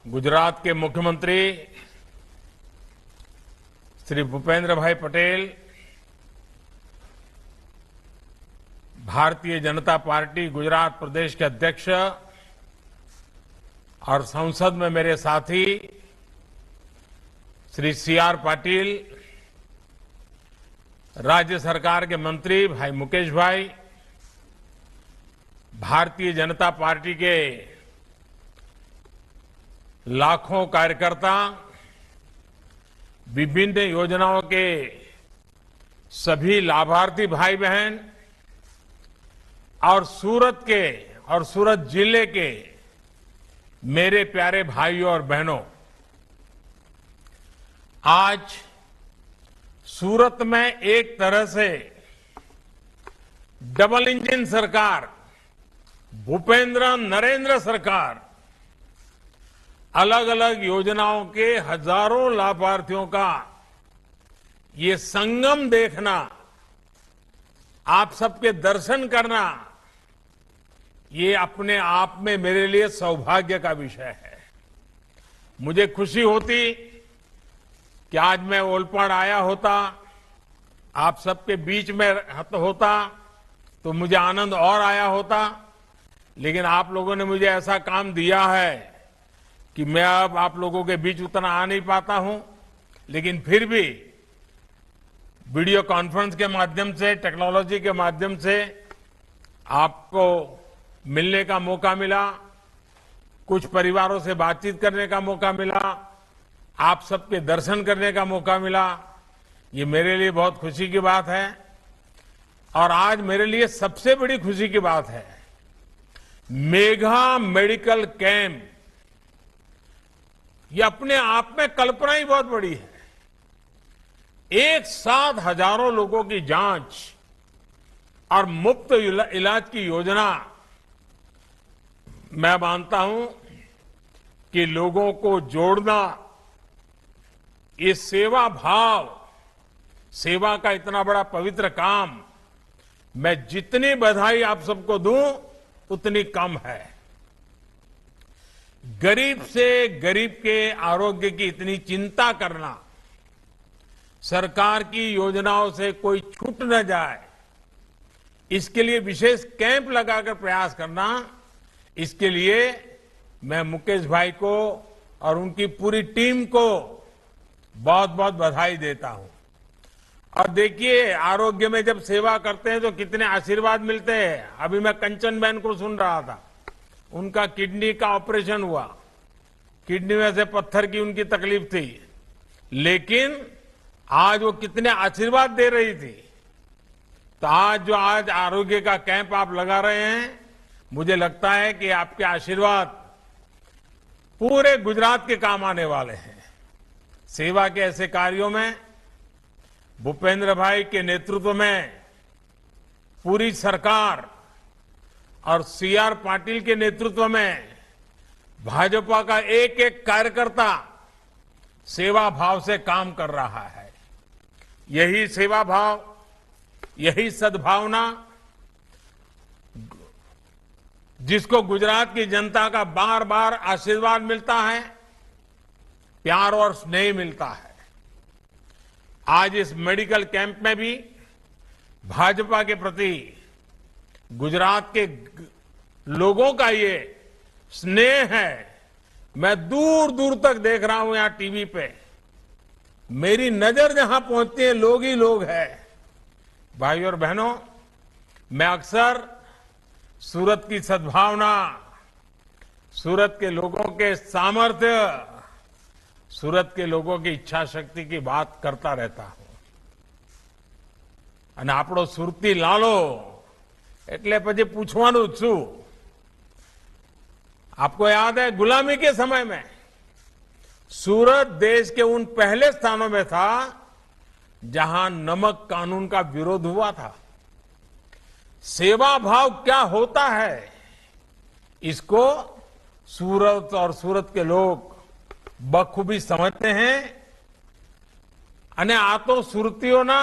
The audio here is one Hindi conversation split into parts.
गुजरात के मुख्यमंत्री श्री भूपेंद्र भाई पटेल, भारतीय जनता पार्टी गुजरात प्रदेश के अध्यक्ष और संसद में मेरे साथी श्री सी.आर. पाटिल, राज्य सरकार के मंत्री भाई मुकेश भाई, भारतीय जनता पार्टी के लाखों कार्यकर्ता, विभिन्न योजनाओं के सभी लाभार्थी भाई बहन और सूरत जिले के मेरे प्यारे भाइयों और बहनों, आज सूरत में एक तरह से डबल इंजन सरकार, भूपेंद्र नरेंद्र सरकार, अलग अलग योजनाओं के हजारों लाभार्थियों का ये संगम देखना, आप सबके दर्शन करना, ये अपने आप में मेरे लिए सौभाग्य का विषय है। मुझे खुशी होती कि आज मैं ओलपाड़ आया होता, आप सबके बीच में होता तो मुझे आनंद और आया होता, लेकिन आप लोगों ने मुझे ऐसा काम दिया है कि मैं अब आप लोगों के बीच उतना आ नहीं पाता हूं, लेकिन फिर भी वीडियो कॉन्फ्रेंस के माध्यम से, टेक्नोलॉजी के माध्यम से आपको मिलने का मौका मिला, कुछ परिवारों से बातचीत करने का मौका मिला, आप सबके दर्शन करने का मौका मिला। ये मेरे लिए बहुत खुशी की बात है। और आज मेरे लिए सबसे बड़ी खुशी की बात है, मेगा मेडिकल कैंप, ये अपने आप में कल्पना ही बहुत बड़ी है। एक साथ हजारों लोगों की जांच और मुफ्त इलाज की योजना, मैं मानता हूं कि लोगों को जोड़ना, ये सेवा भाव, सेवा का इतना बड़ा पवित्र काम, मैं जितनी बधाई आप सबको दूं उतनी कम है। गरीब से गरीब के आरोग्य की इतनी चिंता करना, सरकार की योजनाओं से कोई छूट न जाए, इसके लिए विशेष कैंप लगाकर प्रयास करना, इसके लिए मैं मुकेश भाई को और उनकी पूरी टीम को बहुत बहुत बधाई देता हूं। और देखिए, आरोग्य में जब सेवा करते हैं तो कितने आशीर्वाद मिलते हैं। अभी मैं कंचन बहन को सुन रहा था, उनका किडनी का ऑपरेशन हुआ, किडनी में से पत्थर की उनकी तकलीफ थी, लेकिन आज वो कितने आशीर्वाद दे रही थी। तो आज आरोग्य का कैंप आप लगा रहे हैं, मुझे लगता है कि आपके आशीर्वाद पूरे गुजरात के काम आने वाले हैं। सेवा के ऐसे कार्यों में भूपेंद्र भाई के नेतृत्व में पूरी सरकार और सी.आर. पाटिल के नेतृत्व में भाजपा का एक एक कार्यकर्ता सेवा भाव से काम कर रहा है। यही सेवा भाव, यही सद्भावना जिसको गुजरात की जनता का बार बार आशीर्वाद मिलता है, प्यार और स्नेह मिलता है। आज इस मेडिकल कैंप में भी भाजपा के प्रति गुजरात के लोगों का ये स्नेह है। मैं दूर दूर तक देख रहा हूं, यहां टीवी पे मेरी नजर जहां पहुंचती है, लोग ही लोग हैं। भाइयों और बहनों, मैं अक्सर सूरत की सद्भावना, सूरत के लोगों के सामर्थ्य, सूरत के लोगों की इच्छा शक्ति की बात करता रहता हूं। અને આપણો સુરતી લાલો એટલે પછી પૂછવાનું જ છું। आपको याद है, गुलामी के समय में सूरत देश के उन पहले स्थानों में था जहां नमक कानून का विरोध हुआ था। सेवा भाव क्या होता है, इसको सूरत और सूरत के लोग बखूबी समझते हैं। અને આ તો સુરતીઓના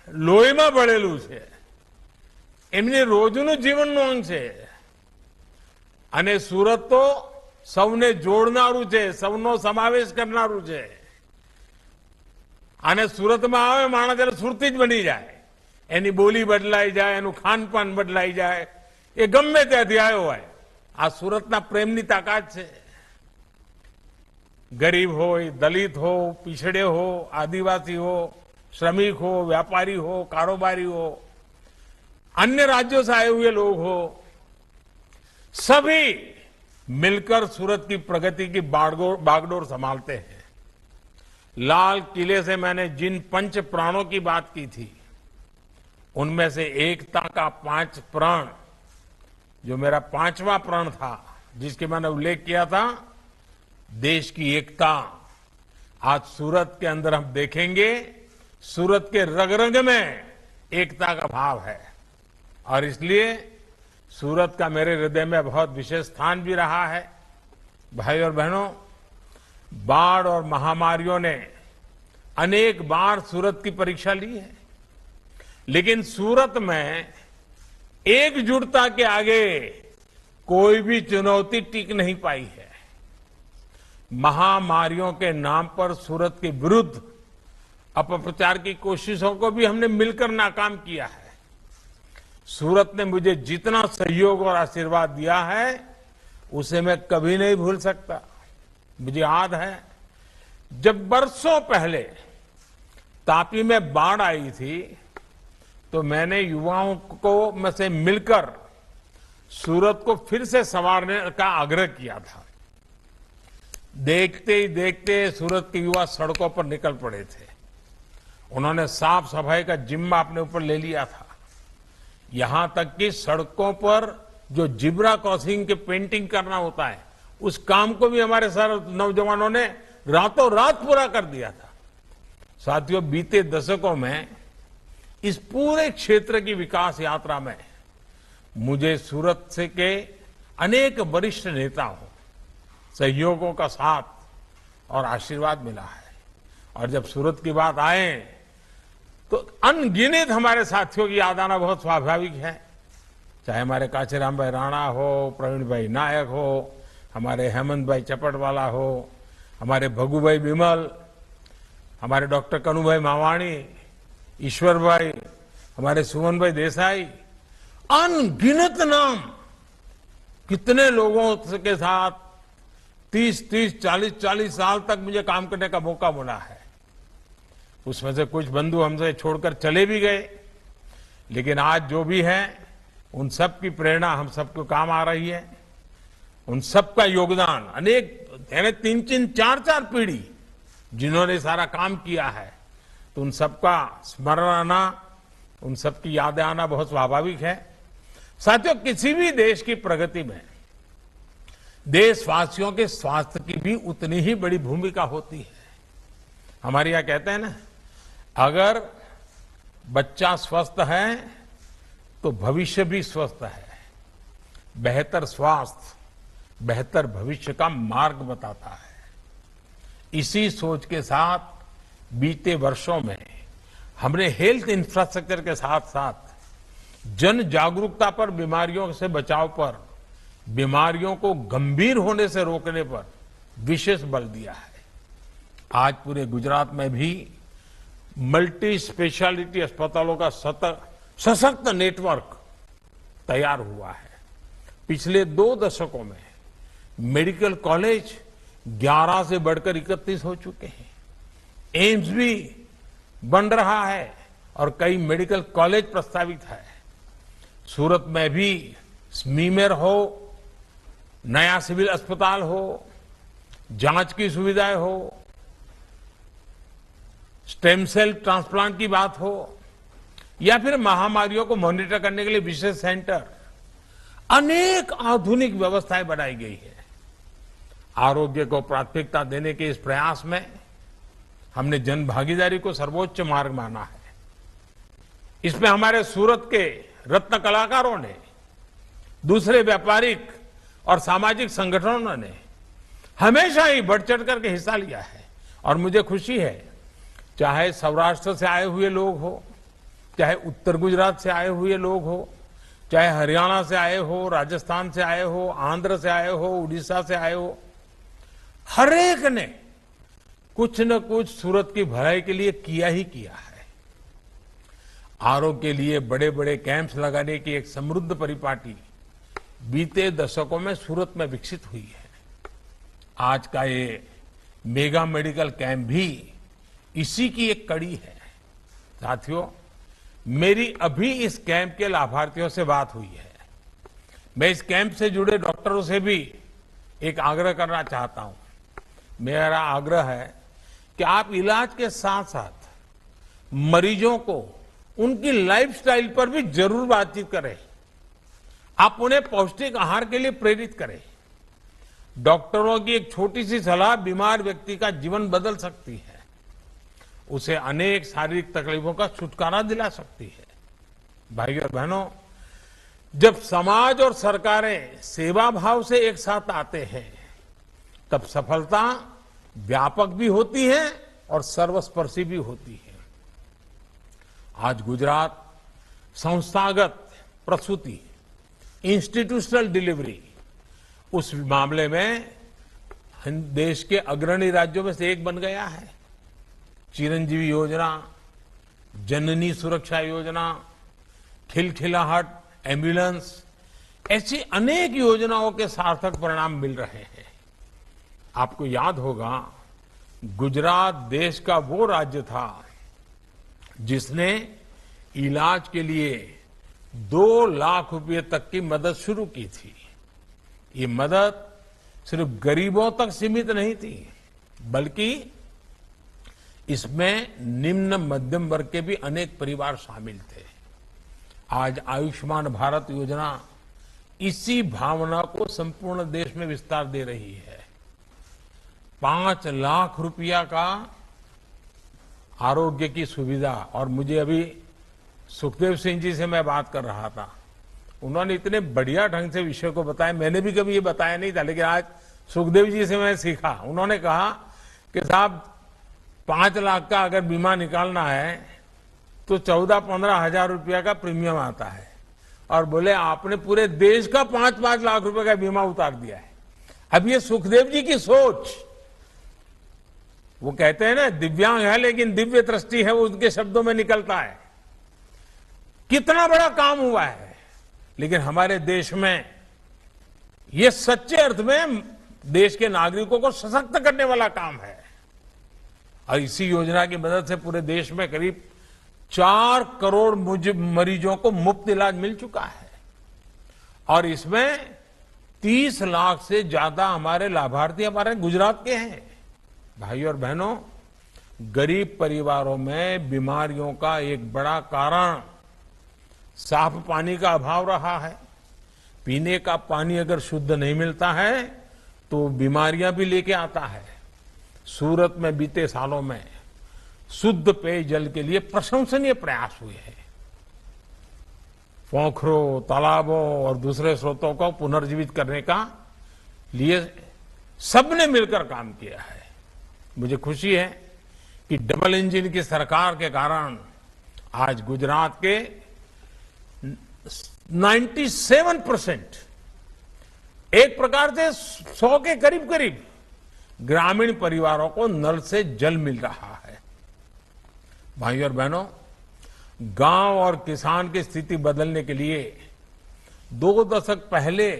લોહીમાં ભળેલું છે, એમની રોજનું જીવનનું અંગ છે। અને સુરત તો સૌને જોડનારું છે, સૌનો સમાવેશ કરનારું છે. અને સુરતમાં આવે માણસ એટલે સુરતી જ બની જાય. એની બોલી બદલાઈ જાય, એનું ખાનપાન બદલાઈ જાય. એ ગમે ત્યાંથી આવ્યો હોય. આ સુરતના પ્રેમની તાકાત છે. ગરીબ હોય, દલિત हो, पिछड़े हो, आदिवासी हो, श्रमिक हो, व्यापारी हो, कारोबारी हो, अन्य राज्यों से आए हुए लोग हो, सभी मिलकर सूरत की प्रगति की बागडोर संभालते हैं. लाल किले से मैंने जिन पंच प्राणों की बात की थी, उनमें से एकता का 5 प्राण, जो मेरा 5वां प्राण था, जिसके मैंने उल्लेख किया था, देश की एकता, आज सूरत के अंदर हम देखेंगे. सूरत के रग रग में एकता का भाव है. और इसलिए सूरत का मेरे हृदय में बहुत विशेष स्थान भी रहा है. भाई और बहनों, बाढ़ और महामारियों ने अनेक बार सूरत की परीक्षा ली है, लेकिन सूरत में एकजुटता के आगे कोई भी चुनौती टिक नहीं पाई है. महामारियों के नाम पर सूरत के विरुद्ध अपप्रचार की कोशिशों को भी हमने मिलकर नाकाम किया है. सूरत ने मुझे जितना सहयोग और आशीर्वाद दिया है, उसे मैं कभी नहीं भूल सकता. मुझे याद है जब बरसों पहले तापी में बाढ़ आई थी, तो मैंने युवाओं को में से मिलकर सूरत को फिर से संवारने का आग्रह किया था. देखते ही देखते सूरत के युवा सड़कों पर निकल पड़े थे. उन्होंने साफ सफाई का जिम्मा अपने ऊपर ले लिया था. यहां तक कि सड़कों पर जो जिब्रा क्रॉसिंग के पेंटिंग करना होता है, उस काम को भी हमारे सारे नौजवानों ने रातों रात पूरा कर दिया था. साथियों, बीते दशकों में इस पूरे क्षेत्र की विकास यात्रा में मुझे सूरत से के अनेक वरिष्ठ नेताओं, सहयोगों का साथ और आशीर्वाद मिला है. और जब सूरत की बात आए तो अनगिनत हमारे साथियों की याद आना बहुत स्वाभाविक है. चाहे हमारे कांचीराम भाई राणा हो, प्रवीण भाई नायक हो, हमारे हेमंत भाई चपटवाला हो, हमारे भगू भाई बिमल, हमारे डॉक्टर कनु भाई मावाणी, ईश्वर भाई, हमारे सुमन भाई देसाई, अनगिनत नाम. कितने लोगों के साथ 30-30, 40-40 साल तक मुझे काम करने का मौका मिला है. उसमें से कुछ बंधु हमसे छोड़कर चले भी गए, लेकिन आज जो भी है, उन सब की प्रेरणा हम सबको काम आ रही है. उन सबका योगदान अनेक, यानी 3-3, 4-4 पीढ़ी जिन्होंने सारा काम किया है, तो उन सबका स्मरण आना, उन सबकी यादें आना बहुत स्वाभाविक है. साथियों, किसी भी देश की प्रगति में देशवासियों के स्वास्थ्य की भी उतनी ही बड़ी भूमिका होती है. हमारे यहां कहते हैं ना, अगर बच्चा स्वस्थ है तो भविष्य भी स्वस्थ है. बेहतर स्वास्थ्य बेहतर भविष्य का मार्ग बताता है. इसी सोच के साथ बीते वर्षों में हमने हेल्थ इंफ्रास्ट्रक्चर के साथ साथ जन जागरूकता पर, बीमारियों से बचाव पर, बीमारियों को गंभीर होने से रोकने पर विशेष बल दिया है. आज पूरे गुजरात में भी मल्टी स्पेशलिटी अस्पतालों का सशक्त नेटवर्क तैयार हुआ है. पिछले 2 दशकों में मेडिकल कॉलेज 11 से बढ़कर 31 हो चुके हैं. एम्स भी बन रहा है और कई मेडिकल कॉलेज प्रस्तावित है. सूरत में भी स्मीमेर हो, नया सिविल अस्पताल हो, जांच की सुविधाएं हो, स्टेम सेल ट्रांसप्लांट की बात हो, या फिर महामारियों को मॉनिटर करने के लिए विशेष सेंटर, अनेक आधुनिक व्यवस्थाएं बनाई गई है. आरोग्य को प्राथमिकता देने के इस प्रयास में हमने जन भागीदारी को सर्वोच्च मार्ग माना है. इसमें हमारे सूरत के रत्न कलाकारों ने, दूसरे व्यापारिक और सामाजिक संगठनों ने हमेशा ही बढ़ चढ़ करके हिस्सा लिया है. और मुझे खुशी है, चाहे सौराष्ट्र से आए हुए लोग हो, चाहे उत्तर गुजरात से आए हुए लोग हो, चाहे हरियाणा से आए हो, राजस्थान से आए हो, आंध्र से आए हो, उड़ीसा से आए हो, हर एक ने कुछ न कुछ सूरत की भलाई के लिए किया ही किया है। आरोग्य के लिए बड़े बड़े कैंप्स लगाने की एक समृद्ध परिपाटी बीते दशकों में सूरत में विकसित हुई है। आज का ये मेगा मेडिकल कैंप भी इसी की एक कड़ी है। साथियों, मेरी अभी इस कैंप के लाभार्थियों से बात हुई है। मैं इस कैंप से जुड़े डॉक्टरों से भी एक आग्रह करना चाहता हूं। मेरा आग्रह है कि आप इलाज के साथ साथ मरीजों को उनकी लाइफस्टाइल पर भी जरूर बातचीत करें। आप उन्हें पौष्टिक आहार के लिए प्रेरित करें। डॉक्टरों की एक छोटी सी सलाह बीमार व्यक्ति का जीवन बदल सकती है, उसे अनेक शारीरिक तकलीफों का छुटकारा दिला सकती है। भाइयों और बहनों, जब समाज और सरकारें सेवा भाव से एक साथ आते हैं, तब सफलता व्यापक भी होती है और सर्वस्पर्शी भी होती है। आज गुजरात संस्थागत प्रसूति, इंस्टीट्यूशनल डिलीवरी, उस मामले में देश के अग्रणी राज्यों में से एक बन गया है। चिरंजीवी योजना, जननी सुरक्षा योजना, खिलखिलाहट एम्बुलेंस, ऐसी अनेक योजनाओं के सार्थक परिणाम मिल रहे हैं। आपको याद होगा, गुजरात देश का वो राज्य था जिसने इलाज के लिए 2 लाख रुपए तक की मदद शुरू की थी। ये मदद सिर्फ गरीबों तक सीमित नहीं थी, बल्कि इसमें निम्न मध्यम वर्ग के भी अनेक परिवार शामिल थे। आज आयुष्मान भारत योजना इसी भावना को संपूर्ण देश में विस्तार दे रही है। 5 लाख रुपया का आरोग्य की सुविधा, और मुझे अभी सुखदेव सिंह जी से मैं बात कर रहा था, उन्होंने इतने बढ़िया ढंग से विषय को बताया। मैंने भी कभी ये बताया नहीं था, लेकिन आज सुखदेव जी से मैं सीखा। उन्होंने कहा कि साहब 5 लाख का अगर बीमा निकालना है तो 14-15 हजार रुपया का प्रीमियम आता है, और बोले आपने पूरे देश का 5-5 लाख रुपए का बीमा उतार दिया है। अब ये सुखदेव जी की सोच, वो कहते हैं ना दिव्यांग है लेकिन दिव्य दृष्टि है, वो उनके शब्दों में निकलता है। कितना बड़ा काम हुआ है, लेकिन हमारे देश में ये सच्चे अर्थ में देश के नागरिकों को सशक्त करने वाला काम है। और इसी योजना की मदद से पूरे देश में करीब 4 करोड़ मरीजों को मुफ्त इलाज मिल चुका है, और इसमें 30 लाख से ज्यादा हमारे लाभार्थी हमारे गुजरात के हैं। भाइयों और बहनों, गरीब परिवारों में बीमारियों का एक बड़ा कारण साफ पानी का अभाव रहा है। पीने का पानी अगर शुद्ध नहीं मिलता है तो बीमारियां भी लेके आता है। सूरत में बीते सालों में शुद्ध पेयजल के लिए प्रशंसनीय प्रयास हुए हैं। पोखरों, तालाबों और दूसरे स्रोतों को पुनर्जीवित करने का लिए सबने मिलकर काम किया है। मुझे खुशी है कि डबल इंजन की सरकार के कारण आज गुजरात के 97% एक प्रकार से 100 के करीब करीब ग्रामीण परिवारों को नल से जल मिल रहा है। भाइयों और बहनों, गांव और किसान की स्थिति बदलने के लिए 2 दशक पहले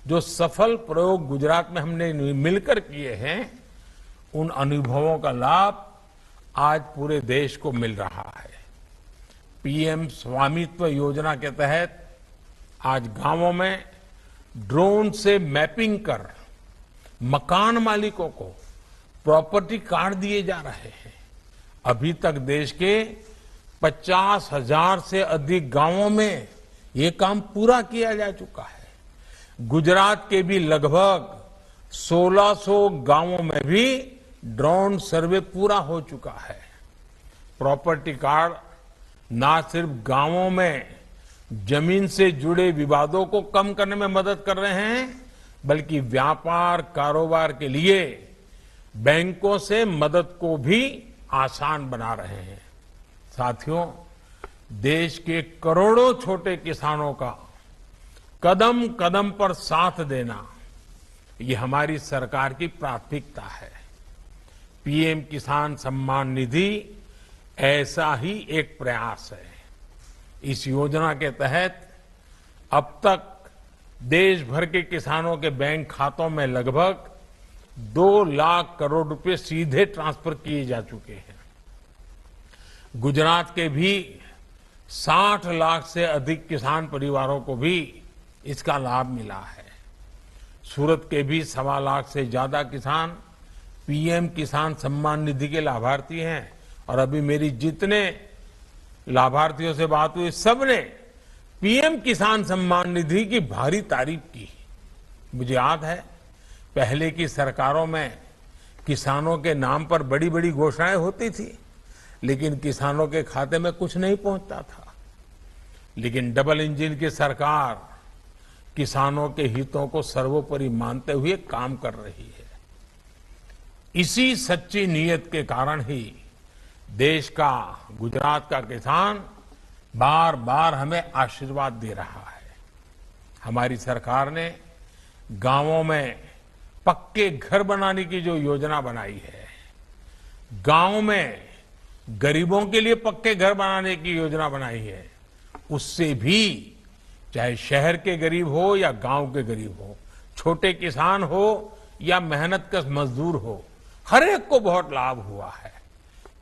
जो सफल प्रयोग गुजरात में हमने मिलकर किए हैं, उन अनुभवों का लाभ आज पूरे देश को मिल रहा है। पीएम स्वामित्व योजना के तहत आज गांवों में ड्रोन से मैपिंग कर मकान मालिकों को प्रॉपर्टी कार्ड दिए जा रहे हैं। अभी तक देश के 50,000 से अधिक गांवों में ये काम पूरा किया जा चुका है। गुजरात के भी लगभग 1600 गांवों में भी ड्रोन सर्वे पूरा हो चुका है। प्रॉपर्टी कार्ड ना सिर्फ गांवों में जमीन से जुड़े विवादों को कम करने में मदद कर रहे हैं, बल्कि व्यापार कारोबार के लिए बैंकों से मदद को भी आसान बना रहे हैं। साथियों, देश के करोड़ों छोटे किसानों का कदम कदम पर साथ देना, ये हमारी सरकार की प्राथमिकता है। पीएम किसान सम्मान निधि ऐसा ही एक प्रयास है। इस योजना के तहत अब तक देश भर के किसानों के बैंक खातों में लगभग 2 लाख करोड़ रुपए सीधे ट्रांसफर किए जा चुके हैं। गुजरात के भी 60 लाख से अधिक किसान परिवारों को भी इसका लाभ मिला है। सूरत के भी 1.25 लाख से ज्यादा किसान पीएम किसान सम्मान निधि के लाभार्थी हैं और अभी मेरी जितने लाभार्थियों से बात हुई सबने पीएम किसान सम्मान निधि की भारी तारीफ की। मुझे याद है पहले की सरकारों में किसानों के नाम पर बड़ी बड़ी घोषणाएं होती थी, लेकिन किसानों के खाते में कुछ नहीं पहुंचता था। लेकिन डबल इंजन की सरकार किसानों के हितों को सर्वोपरि मानते हुए काम कर रही है। इसी सच्ची नीयत के कारण ही देश का, गुजरात का किसान बार बार हमें आशीर्वाद दे रहा है। हमारी सरकार ने गांवों में पक्के घर बनाने की जो योजना बनाई है, गांव में गरीबों के लिए पक्के घर बनाने की योजना बनाई है, उससे भी चाहे शहर के गरीब हो या गांव के गरीब हो, छोटे किसान हो या मेहनतकश मजदूर हो, हर एक को बहुत लाभ हुआ है।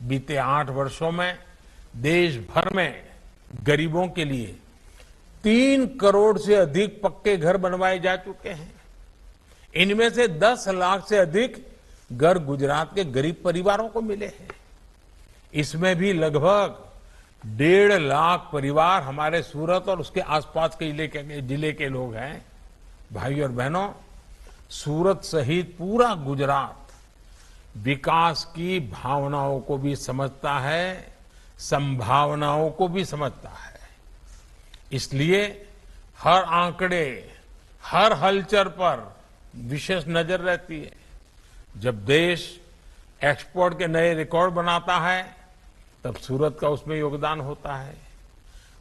बीते 8 वर्षों में देश भर में गरीबों के लिए 3 करोड़ से अधिक पक्के घर बनवाए जा चुके हैं। इनमें से 10 लाख से अधिक घर गुजरात के गरीब परिवारों को मिले हैं। इसमें भी लगभग 1.5 लाख परिवार हमारे सूरत और उसके आसपास के जिले के लोग हैं। भाई और बहनों, सूरत सहित पूरा गुजरात विकास की भावनाओं को भी समझता है, संभावनाओं को भी समझता है। इसलिए हर आंकड़े, हर हलचल पर विशेष नजर रहती है। जब देश एक्सपोर्ट के नए रिकॉर्ड बनाता है, तब सूरत का उसमें योगदान होता है।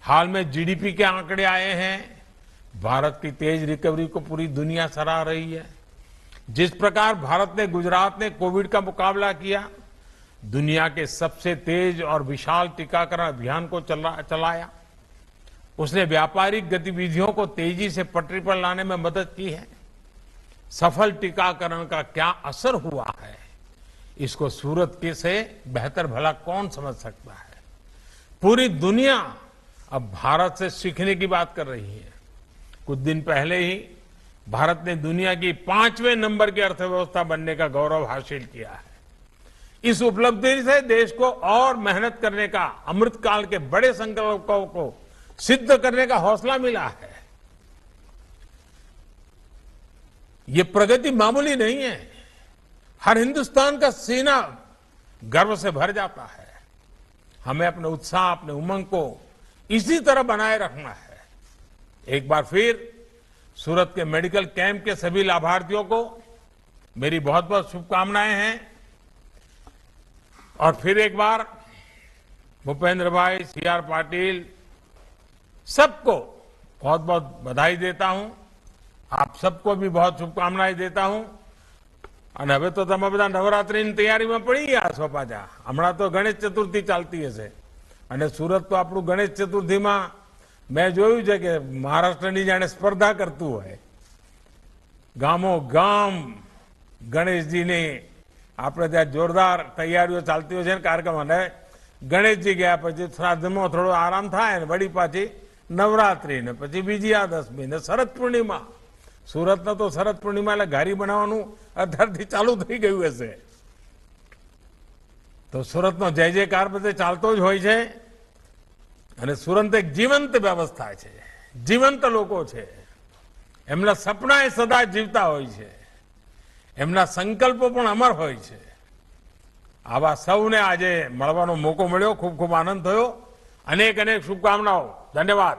हाल में जीडीपी के आंकड़े आए हैं। भारत की तेज रिकवरी को पूरी दुनिया सराह रही है। जिस प्रकार गुजरात ने कोविड का मुकाबला किया, दुनिया के सबसे तेज और विशाल टीकाकरण अभियान को चलाया, उसने व्यापारिक गतिविधियों को तेजी से पटरी पर लाने में मदद की है। सफल टीकाकरण का क्या असर हुआ है, इसको सूरत के से बेहतर भला कौन समझ सकता है। पूरी दुनिया अब भारत से सीखने की बात कर रही है। कुछ दिन पहले ही भारत ने दुनिया की 5वें नंबर की अर्थव्यवस्था बनने का गौरव हासिल किया है। इस उपलब्धि से देश को और मेहनत करने का, अमृतकाल के बड़े संकल्पों को सिद्ध करने का हौसला मिला है। ये प्रगति मामूली नहीं है। हर हिंदुस्तान का सीना गर्व से भर जाता है। हमें अपने उत्साह, अपने उमंग को इसी तरह बनाए रखना है। एक बार फिर सूरत के मेडिकल कैंप के सभी लाभार्थियों को मेरी बहुत बहुत शुभकामनाएं हैं। और फिर एक बार भूपेंद्र भाई, सीआर पाटिल, सबको बहुत बहुत बधाई देता हूं। आप सबको भी बहुत शुभकामनाएं देता हूं। અને હવે તો તમે બધા નવરાત્રીની તૈયારીમાં પડી ગયા છો પાછા। હમણાં તો ગણેશ ચતુર્થી ચાલતી હશે અને સુરત તો આપણું ગણેશ ચતુર્થીમાં મેં જોયું છે કે મહારાષ્ટ્રની જાણે સ્પર્ધા કરતું હોય। ગામો ગામ ગણેશજીની આપણે ત્યાં જોરદાર તૈયારીઓ ચાલતી હોય છે ને કાર્યક્રમ। અને ગણેશજી ગયા પછી શ્રાદ્ધમાં થોડો આરામ થાય ને વળી પાછી નવરાત્રી ને પછી વિજયાદશમી ને શરદ પૂર્ણિમા। સુરતનો તો શરદ પૂર્ણિમા એટલે ઘારી બનાવવાનું અત્યારથી ચાલુ થઈ ગયું હશે। તો સુરતનો જય જયકાર બધે ચાલતો જ હોય છે। અને સુરત એક જીવંત વ્યવસ્થા છે, જીવંત લોકો છે। એમના સપના એ સદા જીવતા હોય છે, એમના સંકલ્પો પણ અમર હોય છે। આવા સૌને આજે મળવાનો મોકો મળ્યો, ખૂબ ખૂબ આનંદ થયો। અનેક અનેક શુભકામનાઓ। ધન્યવાદ।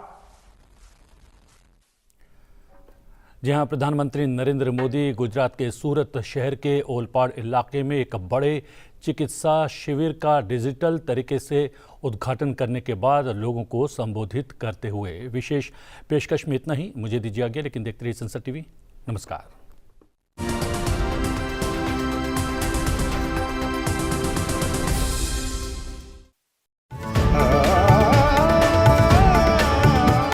जहां प्रधानमंत्री नरेंद्र मोदी गुजरात के सूरत शहर के ओलपाड़ इलाके में एक बड़े चिकित्सा शिविर का डिजिटल तरीके से उद्घाटन करने के बाद लोगों को संबोधित करते हुए। विशेष पेशकश में इतना ही। मुझे दीजिए आज्ञा, लेकिन देखते रहिए संसद टीवी। नमस्कार।